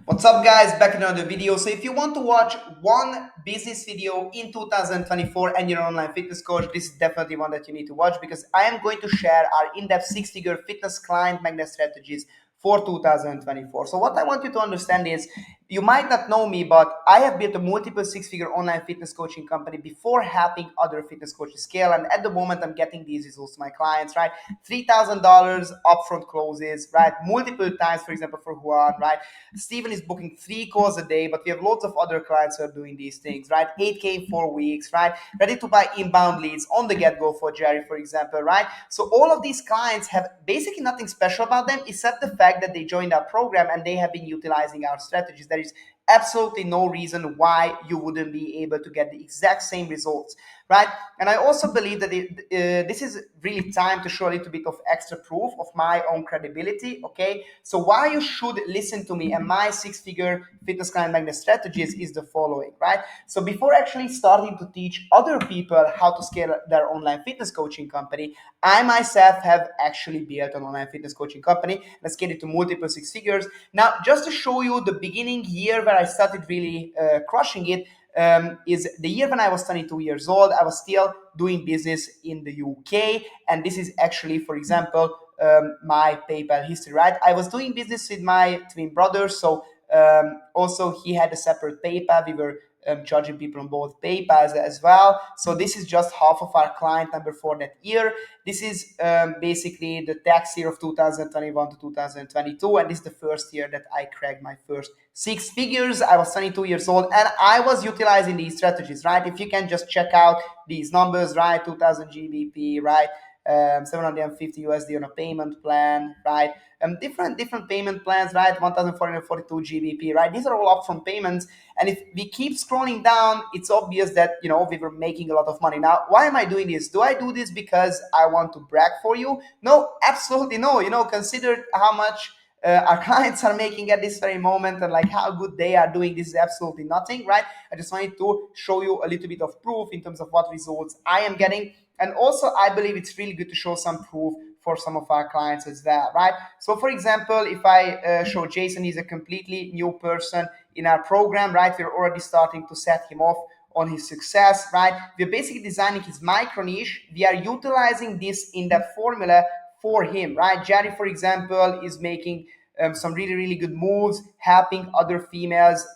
What's up, guys? Back in another video. So if you want to watch one business video in 2024 and you're an online fitness coach, this is definitely one that you need to watch because I am going to share our in-depth six-figure fitness client magnet strategies for 2024. So what I want you to understand is you might not know me, but I have built a multiple six-figure online fitness coaching company before helping other fitness coaches scale. And at the moment, I'm getting these results to my clients, right? $3,000 upfront closes, right? Multiple times, for example, for Juan, right? Steven is booking 3 calls a day, but we have lots of other clients who are doing these things, right? 8K in 4 weeks, right? Ready to buy inbound leads on the get-go for Jerry, for example, right? So all of these clients have basically nothing special about them except the fact that they joined our program and they have been utilizing our strategies. There is absolutely no reason why you wouldn't be able to get the exact same results, right? And I also believe that this is really time to show a little bit of extra proof of my own credibility, okay? So why you should listen to me and my six-figure fitness client magnet strategies is the following, right? So before actually starting to teach other people how to scale their online fitness coaching company, I myself have actually built an online fitness coaching company and scaled it to multiple six figures. Now, just to show you the beginning year where I started really crushing it, is the year when I was 22 years old. I was still doing business in the UK, and this is actually, for example, my PayPal history, right? I was doing business with my twin brother, so also he had a separate PayPal. We were charging people on both PayPals as well. So this is just half of our client number for that year. This is basically the tax year of 2021 to 2022, and this is the first year that I cracked my first six figures. I was 22 years old, and I was utilizing these strategies, right? If you can just check out these numbers, right? 2000 GBP, right? 750 USD on a payment plan, right? Different payment plans, right? 1,442 GBP, right? These are all upfront payments. And if we keep scrolling down, it's obvious that we were making a lot of money. Now, why am I doing this? Do I do this because I want to brag for you? No, absolutely no. Consider how much our clients are making at this very moment and like how good they are doing. This is absolutely nothing, right? I just wanted to show you a little bit of proof in terms of what results I am getting. And also, I believe it's really good to show some proof for some of our clients as well, right? So, for example, if I show Jason, he's a completely new person in our program, right? We're already starting to set him off on his success, right? We're basically designing his micro niche. We are utilizing this in that formula for him, right? Jerry, for example, is making some really, really good moves, helping other females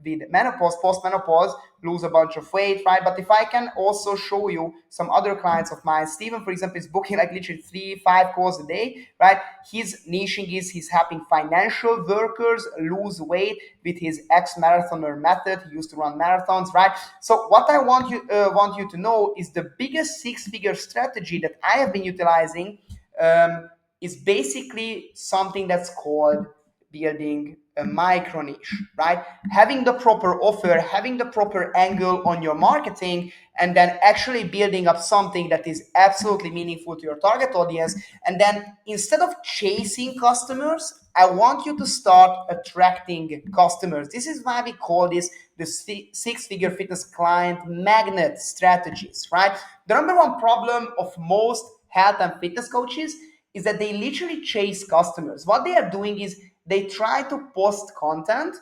with menopause, post-menopause, lose a bunch of weight, right? But if I can also show you some other clients of mine, Steven, for example, is booking like literally 3, 5 calls a day, right? His niching is he's helping financial workers lose weight with his ex-marathoner method. He used to run marathons, right? So what I want you to know is the biggest six-figure strategy that I have been utilizing is basically something that's called building a micro niche, right? Having the proper offer, having the proper angle on your marketing, and then actually building up something that is absolutely meaningful to your target audience. And then instead of chasing customers, I want you to start attracting customers. This is why we call this the six-figure fitness client magnet strategies, right? The number one problem of most health and fitness coaches is that they literally chase customers. What they are doing is they try to post content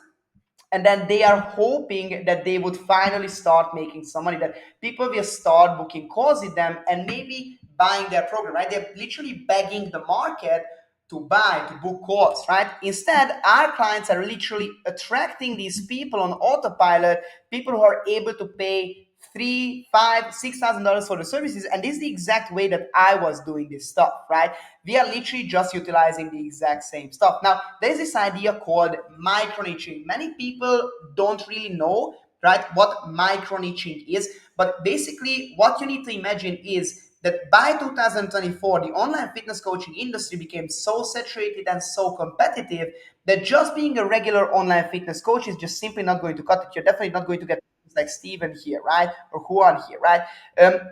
and then they are hoping that they would finally start making some money, that people will start booking calls with them and maybe buying their program, right? They're literally begging the market to buy, to book calls, right? Instead, our clients are literally attracting these people on autopilot, people who are able to pay 3, 5, 6 thousand dollars for the services. And this is the exact way that I was doing this stuff, right? We are literally just utilizing the exact same stuff. Now, there's this idea called micro niching. Many people don't really know, right, what micro niching is. But basically, what you need to imagine is that by 2024, the online fitness coaching industry became so saturated and so competitive that just being a regular online fitness coach is just simply not going to cut it. You're definitely not going to get like Steven here, right? Or Juan here, right?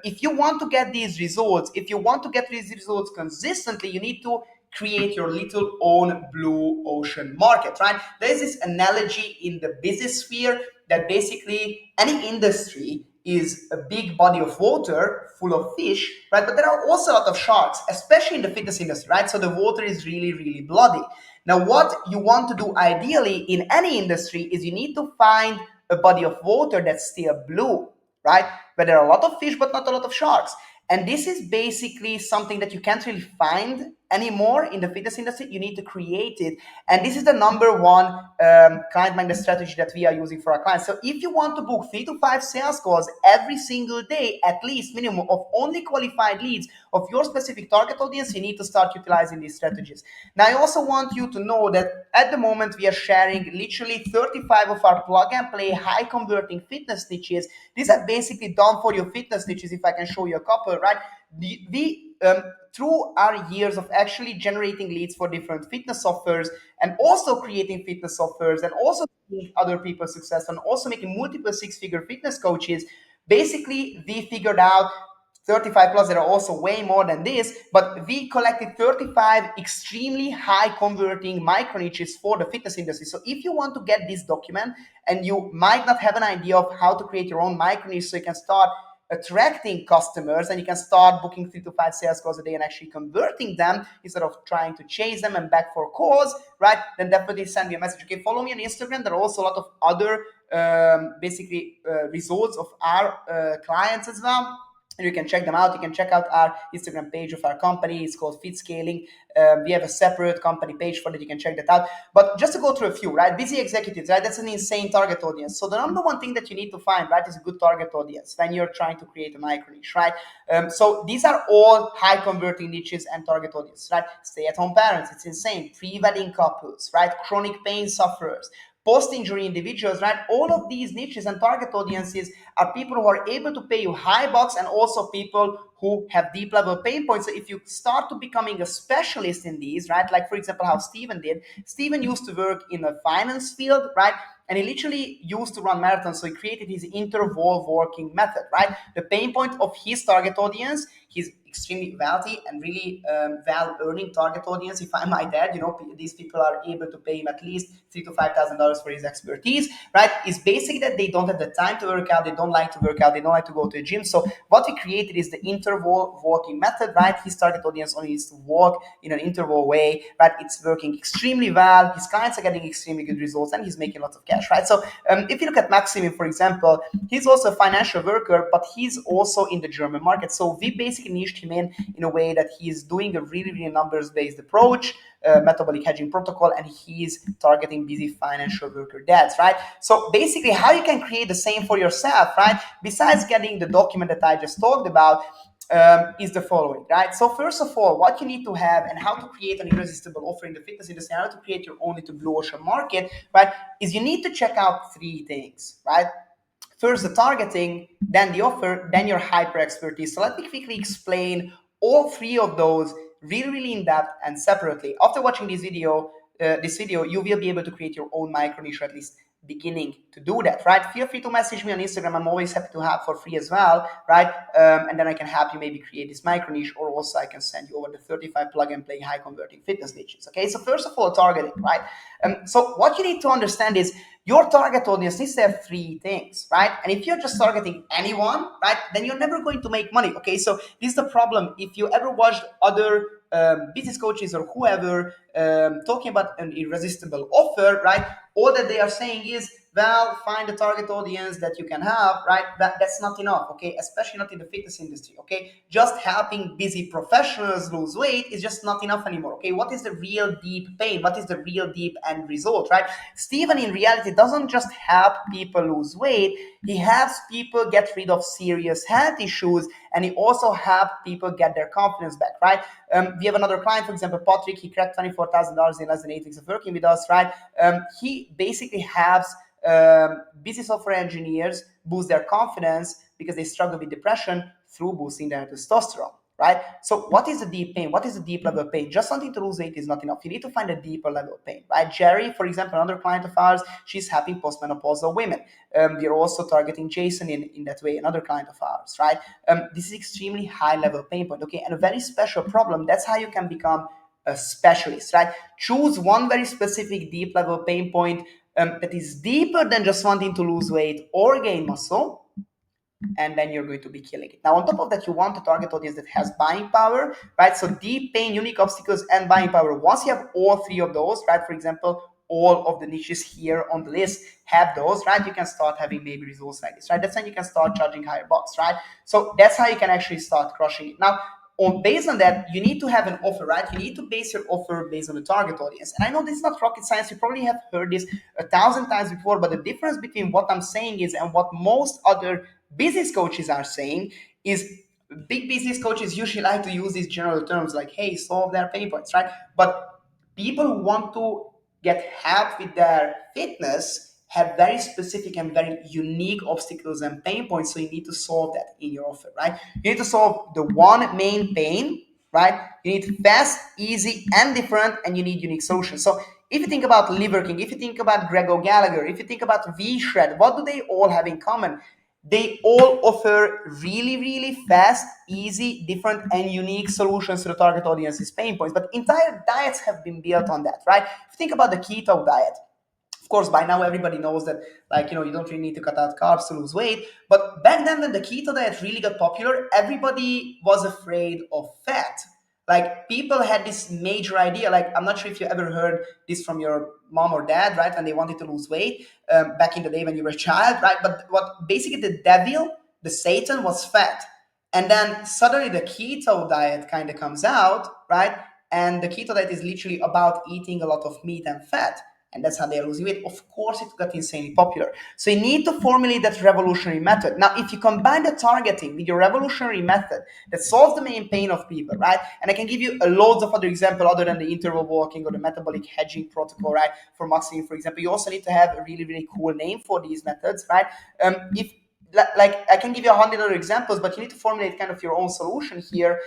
If you want to get these results, if you want to get these results consistently, you need to create your little own blue ocean market, right? There's this analogy in the business sphere that basically any industry is a big body of water full of fish, right? But there are also a lot of sharks, especially in the fitness industry, right? So the water is really, really bloody. Now, what you want to do ideally in any industry is you need to find a body of water that's still blue, right? Where there are a lot of fish, but not a lot of sharks. And this is basically something that you can't really find anymore in the fitness industry. You need to create it. And this is the number one client magnet strategy that we are using for our clients. So if you want to book 3 to 5 sales calls every single day, at least minimum of only qualified leads of your specific target audience, you need to start utilizing these strategies. Now, I also want you to know that at the moment we are sharing literally 35 of our plug and play high converting fitness niches. These are basically done for your fitness niches. If I can show you a couple, right? We through our years of actually generating leads for different fitness softwares and also creating fitness softwares and also seeing other people's success and also making multiple six-figure fitness coaches, basically we figured out 35 plus. There are also way more than this, but we collected 35 extremely high converting micro niches for the fitness industry. So if you want to get this document and you might not have an idea of how to create your own micro niche so you can start attracting customers and you can start booking 3 to 5 sales calls a day and actually converting them instead of trying to chase them and back for calls, right? Then definitely send me a message. Okay, follow me on Instagram. There are also a lot of other results of our clients as well. And you can check them out. You can check out our Instagram page of our company. It's called Fit Scaling. We have a separate company page for that. You can check that out. But just to go through a few, right? Busy executives, right? That's an insane target audience. So the number one thing that you need to find, right, is a good target audience when you're trying to create a micro niche, right? So these are all high converting niches and target audience, right? Stay at home parents, it's insane. Pre-wedding couples, right? Chronic pain sufferers, post-injury individuals, right? All of these niches and target audiences are people who are able to pay you high bucks and also people who have deep level pain points. So if you start to becoming a specialist in these, right? Like for example, how Steven did. Steven used to work in the finance field, right? And he literally used to run marathons. So he created his interval working method, right? The pain point of his target audience, his extremely wealthy and really well earning target audience, if I might add, these people are able to pay him at least $3,000 to $5,000 for his expertise, right? Is basically that they don't have the time to work out, they don't like to work out, they don't like to go to the gym. So what we created is the interval walking method, right? His target audience only needs to walk in an interval way, right? It's working extremely well. His clients are getting extremely good results and he's making lots of cash, right? So if you look at Maximin, for example, he's also a financial worker, but he's also in the German market. So we basically niched him in a way that he's doing a really, really numbers-based approach, metabolic hedging protocol, and he's targeting busy financial worker dads, right? So basically how you can create the same for yourself, right? Besides getting the document that I just talked about, is the following, right? So first of all, what you need to have and how to create an irresistible offer in the fitness industry, how to create your own little blue ocean market, right? Is you need to check out three things, right? First, the targeting, then the offer, then your hyper expertise. So let me quickly explain all three of those really, really in depth and separately. After watching this video, you will be able to create your own micro niche, or at least beginning to do that, right? Feel free to message me on Instagram. I'm always happy to help for free as well, right? And then I can help you maybe create this micro niche, or also I can send you over the 35 plug and play high converting fitness niches. Okay, so first of all, targeting, right? So what you need to understand is your target audience needs to have three things, right? And if you're just targeting anyone, right, then you're never going to make money. Okay, so this is the problem. If you ever watched other business coaches or whoever talking about an irresistible offer, right, all that they are saying is, well, find a target audience that you can have, right? That's not enough, okay? Especially not in the fitness industry, okay? Just helping busy professionals lose weight is just not enough anymore, okay? What is the real deep pain? What is the real deep end result, right? Steven in reality doesn't just help people lose weight, he helps people get rid of serious health issues, and he also helps people get their confidence back, right? We have another client, for example, Patrick. He cracked $24,000 in less than 8 weeks of working with us, right? He basically helps busy software engineers boost their confidence because they struggle with depression through boosting their testosterone, right? So what is the deep pain? What is the deep level pain? Just wanting to lose weight is not enough. You need to find a deeper level of pain, right? Jerry, for example, another client of ours, she's helping postmenopausal women. We're also targeting Jason in that way, another client of ours, right? This is extremely high level pain point, okay? And a very special problem. That's how you can become a specialist, right? Choose one very specific deep level pain point that is deeper than just wanting to lose weight or gain muscle, and then you're going to be killing it. Now, on top of that, you want a target audience that has buying power, right? So deep pain, unique obstacles, and buying power. Once you have all three of those, right? For example, all of the niches here on the list have those, right? You can start having maybe results like this, right? That's when you can start charging higher bucks, right? So that's how you can actually start crushing it. Now, based on that, you need to have an offer, right? You need to base your offer based on the target audience. And I know this is not rocket science. You probably have heard this 1,000 times before, but the difference between what I'm saying is and what most other business coaches are saying is big business coaches usually like to use these general terms like, hey, solve their pain points, right? But people who want to get help with their fitness have very specific and very unique obstacles and pain points. So you need to solve that in your offer, right? You need to solve the one main pain, right? You need fast, easy, and different, and you need unique solutions. So if you think about Liver King, if you think about Gregor Gallagher, if you think about V-Shred, what do they all have in common? They all offer really, really fast, easy, different, and unique solutions to the target audience's pain points. But entire diets have been built on that, right? If you think about the keto diet, of course, by now everybody knows that, like, you don't really need to cut out carbs to lose weight. But back then, when the keto diet really got popular, everybody was afraid of fat. Like, people had this major idea. Like, I'm not sure if you ever heard this from your mom or dad, right? When they wanted to lose weight back in the day when you were a child, right? But what basically the devil, the Satan, was fat. And then suddenly the keto diet kind of comes out, right? And the keto diet is literally about eating a lot of meat and fat, and that's how they're losing weight. Of course, it got insanely popular. So you need to formulate that revolutionary method. Now, if you combine the targeting with your revolutionary method that solves the main pain of people, right? And I can give you loads of other examples other than the interval walking or the metabolic hedging protocol, right? For maximum, for example, you also need to have a really, really cool name for these methods, right? If like I can give you 100 other examples, but you need to formulate kind of your own solution here.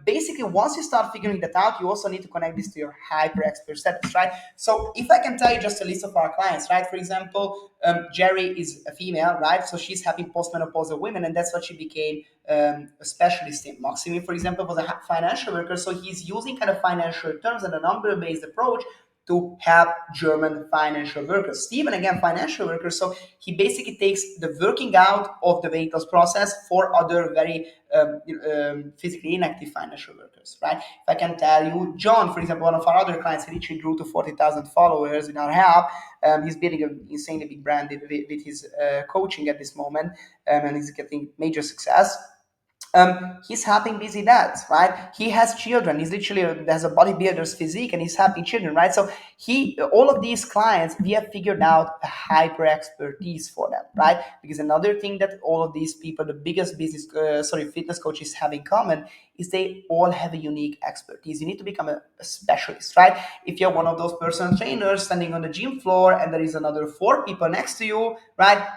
Basically, once you start figuring that out, you also need to connect this to your hyper expert status, right? So if I can tell you just a list of our clients, right? For example, Jerry is a female, right? So she's helping postmenopausal women, and that's what she became a specialist in. Maximi, for example, was a financial worker, so he's using kind of financial terms and a number-based approach to help German financial workers. Stephen, again, financial workers. So he basically takes the working out of the weight loss process for other very physically inactive financial workers, right? If I can tell you, John, for example, one of our other clients, he literally grew to 40,000 followers in our help. He's building an insanely big brand with his coaching at this moment, and he's getting major success. He's helping busy dads, right? He has children. He's literally has a bodybuilder's physique, and he's helping children, right? So all of these clients, we have figured out a hyper expertise for them, right? Because another thing that all of these people, the biggest fitness coaches have in common is they all have a unique expertise. You need to become a specialist, right? If you're one of those personal trainers standing on the gym floor and there is another four people next to you, right?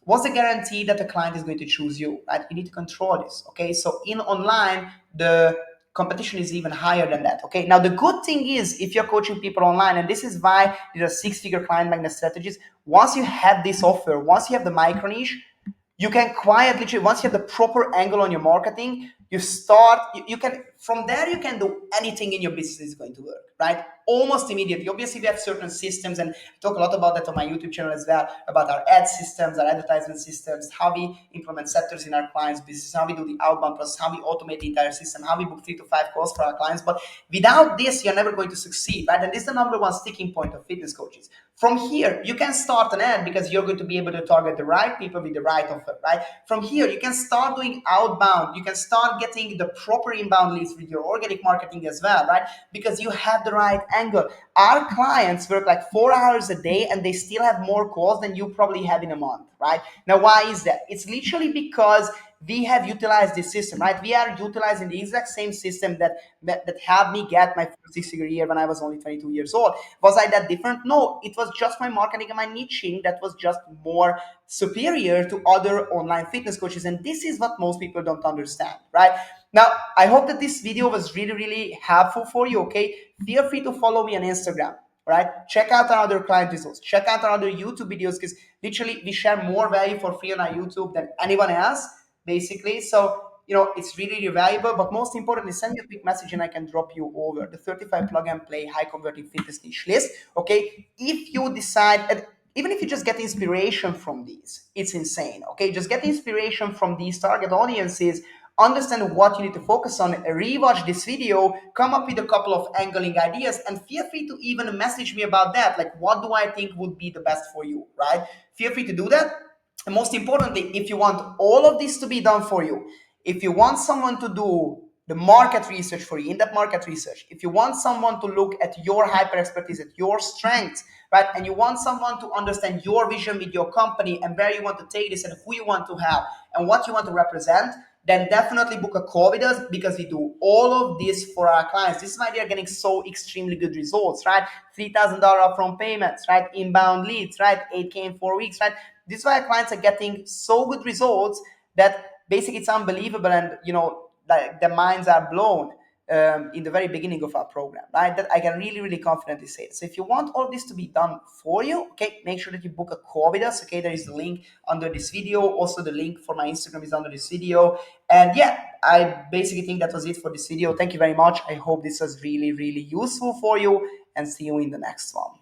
What's the guarantee that the client is going to choose you, right? You need to control this, okay? So in online, the competition is even higher than that, okay? Now, the good thing is if you're coaching people online, and this is why these are six-figure client magnet strategies, once you have this offer, once you have the micro niche, you can quietly, once you have the proper angle on your marketing, you can, from there, you can do anything in your business is going to work, right? Almost immediately. Obviously, we have certain systems, and I talk a lot about that on my YouTube channel as well, about our ad systems, our advertisement systems, how we implement sectors in our clients' business, how we do the outbound process, how we automate the entire system, how we book 3 to 5 calls for our clients. But without this, you're never going to succeed, right? And this is the number one sticking point of fitness coaches. From here, you can start an ad because you're going to be able to target the right people with the right offer, right? From here, you can start doing outbound. You can start getting the proper inbound leads with your organic marketing as well, right? Because you have the right angle. Our clients work like 4 hours a day and they still have more calls than you probably have in a month, right? Now, why is that? It's literally because we have utilized this system, right? We are utilizing the exact same system that helped me get my first six-figure year when I was only 22 years old. Was I that different? No, it was just my marketing and my niching that was just more superior to other online fitness coaches. And this is what most people don't understand, right? Now, I hope that this video was really, really helpful for you, okay? Feel free to follow me on Instagram. Right? Check out our other client results. Check out our other YouTube videos because literally we share more value for free on our YouTube than anyone else, basically. So, it's really, really valuable. But most importantly, send me a quick message and I can drop you over the 35 plug and play high converting fitness niche list. Okay. If you decide, even if you just get inspiration from these, it's insane. Okay, just get inspiration from these target audiences, understand what you need to focus on, rewatch this video, come up with a couple of angling ideas, and feel free to even message me about that. Like, what do I think would be the best for you, right? Feel free to do that. And most importantly, if you want all of this to be done for you, if you want someone to do the market research for you, in-depth market research, if you want someone to look at your hyper expertise, at your strengths, right, and you want someone to understand your vision with your company and where you want to take this and who you want to have and what you want to represent, then definitely book a call with us, because we do all of this for our clients. This is why they are getting so extremely good results, right? $3,000 upfront payments, right? Inbound leads, right? 8K in 4 weeks, right? This is why our clients are getting so good results that basically it's unbelievable, and like their minds are blown in the very beginning of our program, right? That I can really, really confidently say. So if you want all this to be done for you, okay, make sure that you book a call with us. Okay, there is the link under this video. Also, the link for my Instagram is under this video. And yeah, I basically think that was it for this video. Thank you very much. I hope this was really, really useful for you, and see you in the next one.